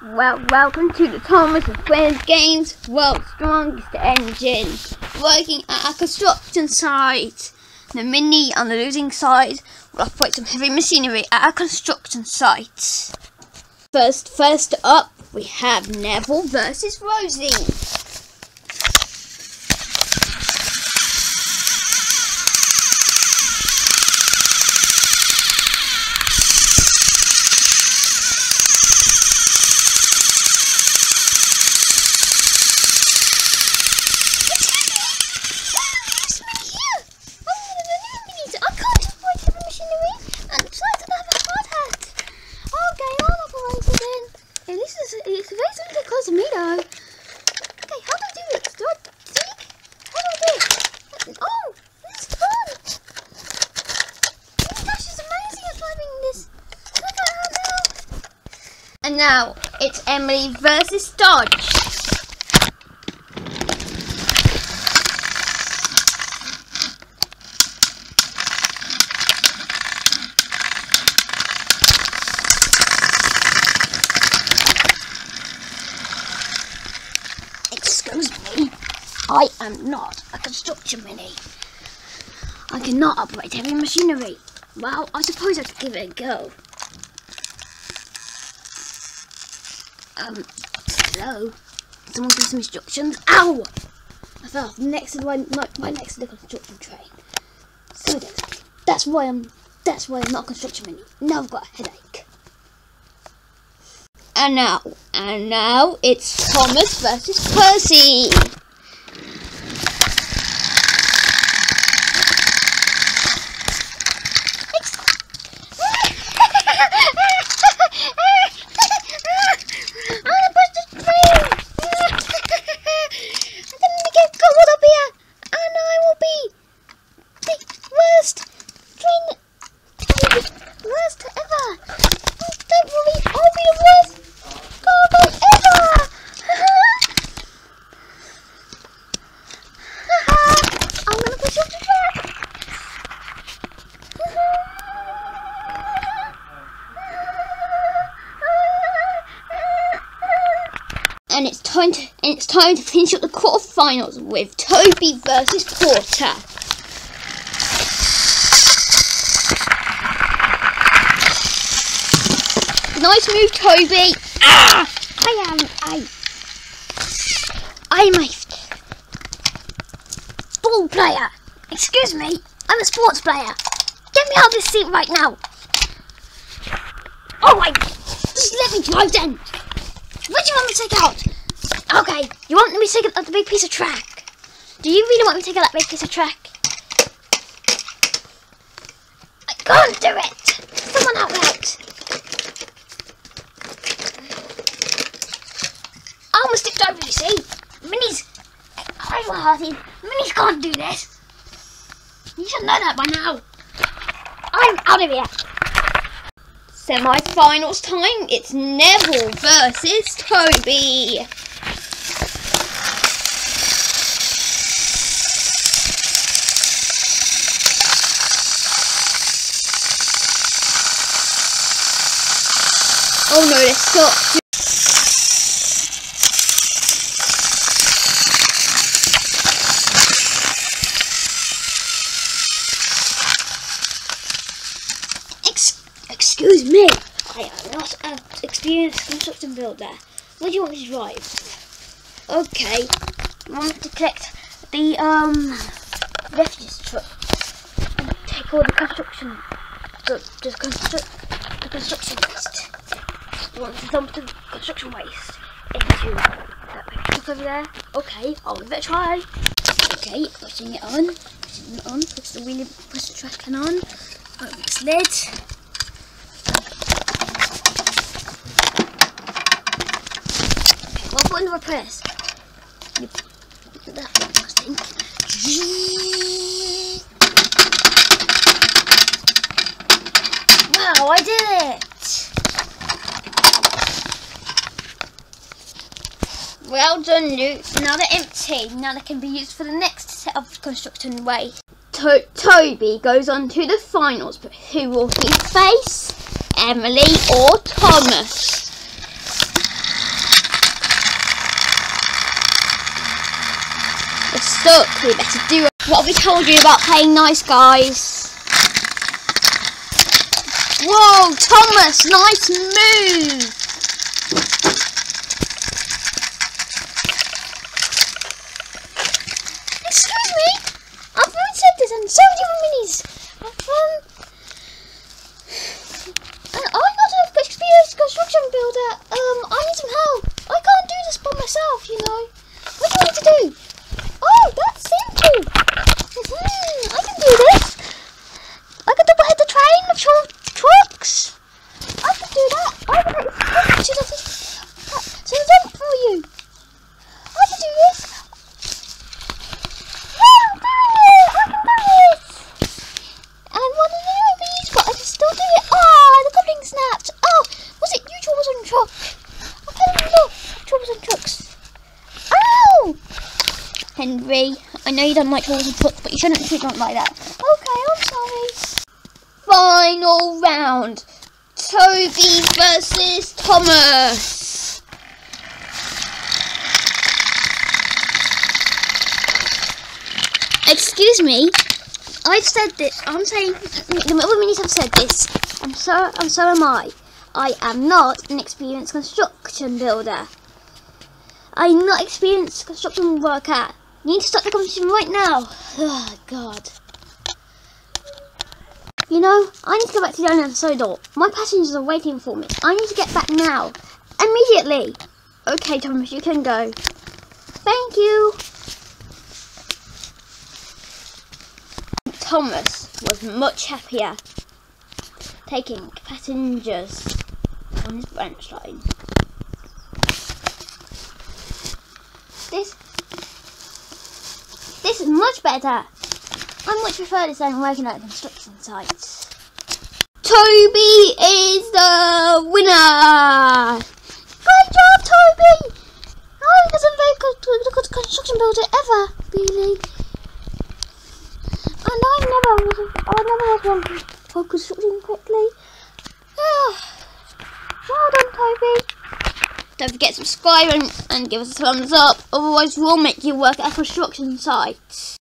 Well, welcome to the Thomas and Friends Games World's Strongest Engine. Working at a construction site. The Mini on the losing side will operate some heavy machinery at a construction site. First up, we have Neville versus Rosie. It's very simple to close the meter. Okay, how do I do it? Do I seek? How do I do it? Oh, this is fun. Oh my gosh, it's amazing at climbing this. Look at her now. And now it's Emily versus Dodge. Excuse me, I am not a construction mini. I cannot operate heavy machinery. Well, I suppose I could give it a go. Hello? Someone give some instructions? Ow! I fell off next to right next to the construction train. So that's why I'm not a construction mini. Now I've got a headache. And now it's Thomas versus Percy. And it's time to finish up the quarterfinals with Toby versus Porter. Nice move, Toby. Ah! I'm a ball player. Excuse me, I'm a sports player. Get me out of this seat right now. Oh my! Just let me drive then. What do you want me to take out? Okay, you want me to take out the big piece of track? Do you really want me to take out that big piece of track? I can't do it! Someone help out! I almost tipped over, you see? Minis can't do this. You should know that by now. I'm out of here. Semi-finals time, it's Neville versus Toby. Oh no, let's stop. Excuse me, I am not an experienced construction builder. What do you want me to drive? Okay, I want me to collect the refuse truck and take all the construction waste. I want to dump the construction waste into that big truck over there. Okay, I'll give it a try. Okay, pushing it on, push the tracking on, open the lid. What button do I press? That one, I think. Wow, I did it! Well done, Luke. Now they're empty. Now they can be used for the next set of construction waste. Toby goes on to the finals, but who will he face? Emily or Thomas? stuck. We better do what we told you about playing nice, guys. Whoa, Thomas, nice move. Excuse me, I've already said this and so many minis. And I'm not an experienced construction builder. I need some help. I can't do this by myself, you know. What do you want me to do? Oh, that's simple. I can do this. I can double head the train of trucks. I can do that. I can make this to the dump for you. I can do this. Yeah, I'm doing it. I can do this. And one of these, but I can still do it. Ah, the coupling snapped. Oh, was it you troubles on truck? I can't look. Troubles on trucks. Ow! Henry, I know you don't like troubles on trucks, but you shouldn't treat them like that. Okay, I'm sorry. Final round. Toby versus Thomas. Excuse me. I've said this. I'm saying the other minis have said this. And so am I. I am not an experienced construction builder. I'm not experienced construction worker. You need to start the competition right now. Oh God. You know, I need to go back to the owner of the Sodor. My passengers are waiting for me. I need to get back now. Immediately. Okay, Thomas, you can go. Thank you. Thomas was much happier taking passengers on his branch line. This is much better. I much prefer this than working at a construction site. Toby is the winner! Great job, Toby! I wasn't very good construction builder ever, really. And I never was one for construction quickly. Well done, Toby. Don't forget to subscribe and give us a thumbs up, otherwise we'll make you work at a construction site.